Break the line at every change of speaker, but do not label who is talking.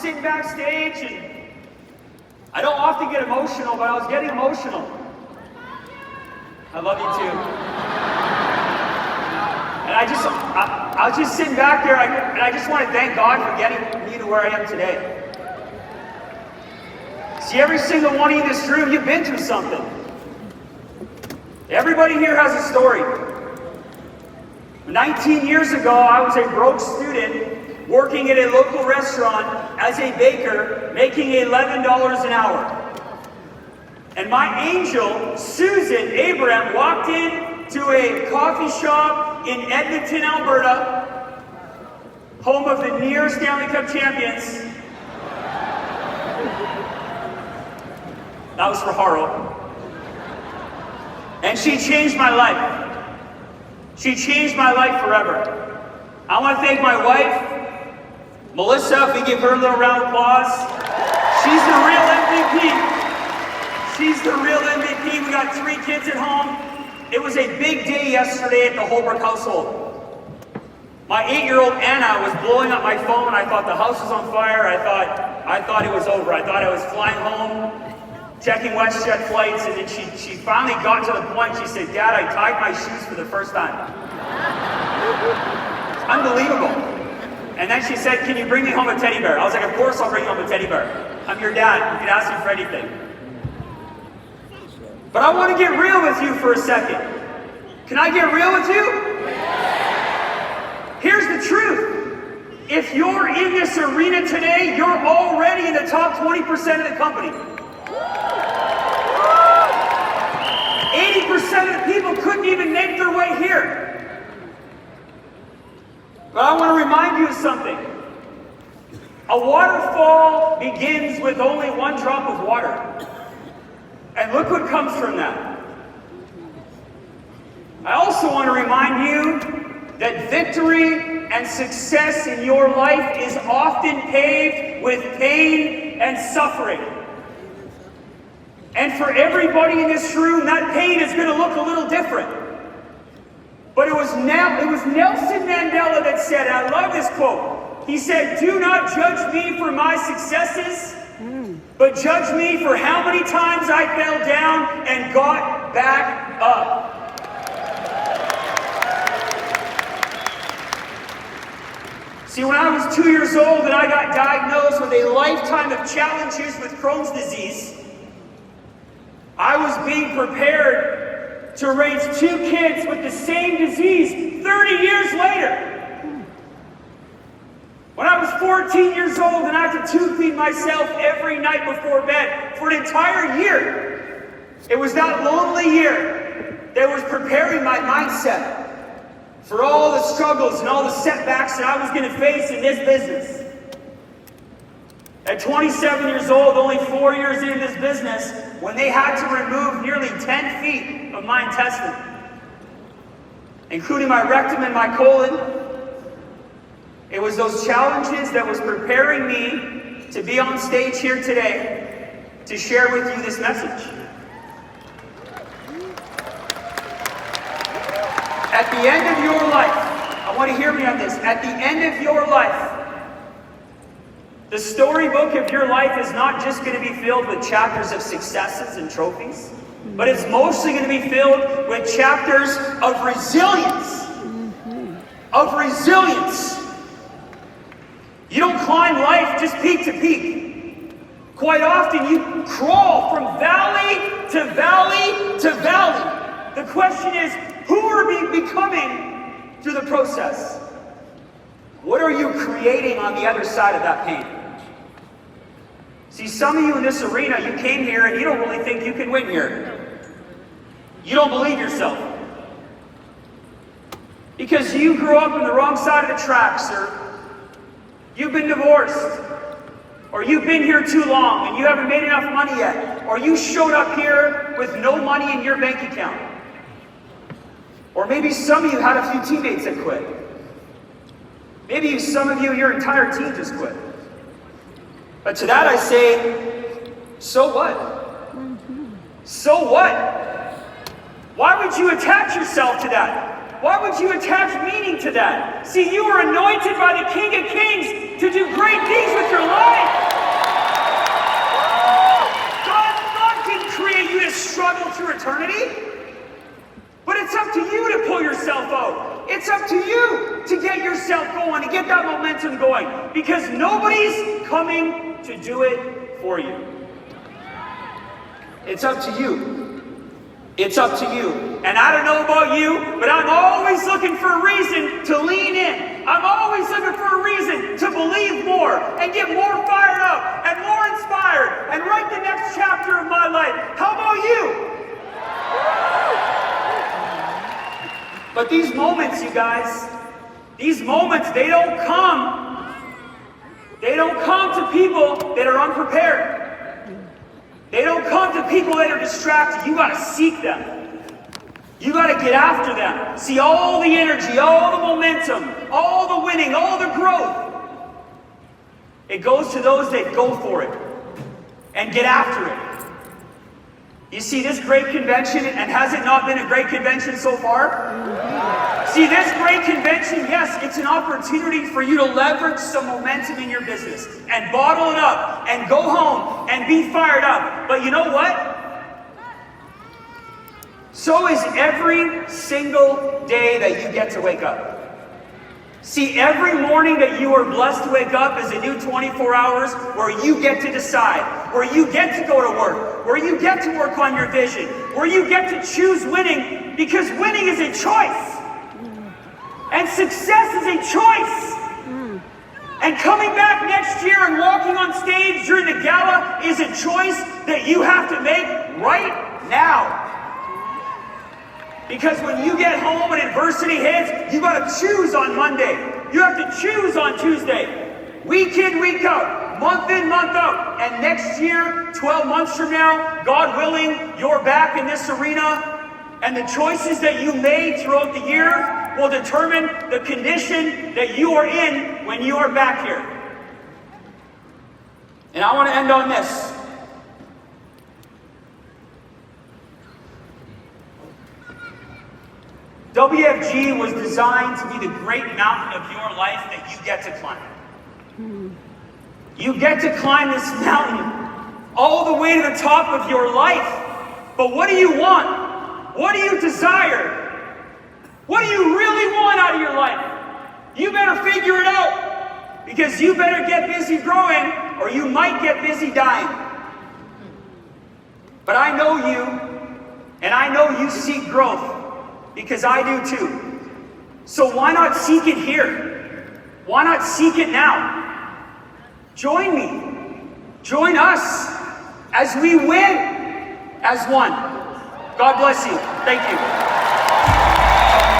sitting backstage, and I don't often get emotional, but I was getting emotional. I love you too. And I was just sitting back there, and I just want to thank God for getting me to where I am today. See, every single one of you in this room, you've been through something. Everybody here has a story. 19 years ago, I was a broke student working at a local restaurant as a baker, making $11 an hour. And my angel, Susan Abraham, walked in to a coffee shop in Edmonton, Alberta, home of the near Stanley Cup champions. That was for Haro. And she changed my life. She changed my life forever. I want to thank my wife, Melissa, if we give her a little round of applause. She's the real MVP. She's the real MVP. We got 3 kids at home. It was a big day yesterday at the Holbrook household. My 8-year-old Anna was blowing up my phone. I thought the house was on fire. I thought it was over. I thought I was flying home, checking WestJet flights, and then she finally got to the point. She said, "Dad, I tied my shoes for the first time." It's unbelievable. And then she said, "Can you bring me home a teddy bear?" I was like, "Of course I'll bring you home a teddy bear. I'm your dad. You can ask me for anything." But I want to get real with you for a second. Can I get real with you? Here's the truth. If you're in this arena today, you're already in the top 20% of the company. 80% of the people couldn't even make their way here. But I want to remind you of something. A waterfall begins with only one drop of water. And look what comes from that. I also want to remind you that victory and success in your life is often paved with pain and suffering. And for everybody in this room, that pain is going to look a little different. But it was Nelson Mandela that said, and I love this quote, he said, "Do not judge me for my successes, but judge me for how many times I fell down and got back up." See, when I was 2 years old and I got diagnosed with a lifetime of challenges with Crohn's disease, I was being prepared to raise 2 kids with the same disease 30 years later. When I was 14 years old and I had to tube feed myself every night before bed for an entire year, it was that lonely year that was preparing my mindset for all the struggles and all the setbacks that I was going to face in this business. At 27 years old, only 4 years into this business, when they had to remove nearly 10 feet of my intestine, including my rectum and my colon, it was those challenges that was preparing me to be on stage here today to share with you this message. At the end of your life, I want to hear me on this, at the end of your life, the storybook of your life is not just going to be filled with chapters of successes and trophies, but it's mostly going to be filled with chapters of resilience. Of resilience. You don't climb life just peak to peak. Quite often you crawl from valley to valley to valley. The question is, who are we becoming through the process? What are you creating on the other side of that pain? See, some of you in this arena, you came here and you don't really think you can win here. You don't believe yourself. Because you grew up on the wrong side of the tracks, or you've been divorced, or you've been here too long and you haven't made enough money yet, or you showed up here with no money in your bank account. Or maybe some of you had a few teammates that quit. Maybe some of you, your entire team just quit. But to that I say, so what? So what? Why would you attach yourself to that? Why would you attach meaning to that? See, you were anointed by the King of Kings to do great things with your life. God didn't create you to struggle through eternity. But it's up to you to pull yourself out. It's up to you to get yourself going, to get that momentum going. Because nobody's coming to do it for you. It's up to you. It's up to you. And I don't know about you, but I'm always looking for a reason to lean in. I'm always looking for a reason to believe more and get more fired up and more inspired and write the next chapter of my life. How about you? But these moments, you guys, these moments, they don't come to people that are unprepared. They don't come to people that are distracted. You gotta seek them. You gotta get after them. See all the energy, all the momentum, all the winning, all the growth. It goes to those that go for it and get after it. You see this great convention, and has it not been a great convention so far? See this great convention, yes, it's an opportunity for you to leverage some momentum in your business and bottle it up and go home and be fired up. But you know what? So is every single day that you get to wake up. See, every morning that you are blessed to wake up is a new 24 hours where you get to decide, where you get to go to work, where you get to work on your vision, where you get to choose winning, because winning is a choice. And success is a choice. And coming back next year and walking on stage during the gala is a choice that you have to make right now. Because when you get home and adversity hits, you got to choose on Monday. You have to choose on Tuesday. Week in, week out. Month in, month out. And next year, 12 months from now, God willing, you're back in this arena. And the choices that you made throughout the year will determine the condition that you are in when you are back here. And I want to end on this. WFG was designed to be the great mountain of your life that you get to climb. You get to climb this mountain all the way to the top of your life. But what do you want? What do you desire? What do you really want out of your life? You better figure it out, because you better get busy growing or you might get busy dying. But I know you, and I know you seek growth. Because I do too. So why not seek it here? Why not seek it now? Join me. Join us as we win as one. God bless you. Thank you.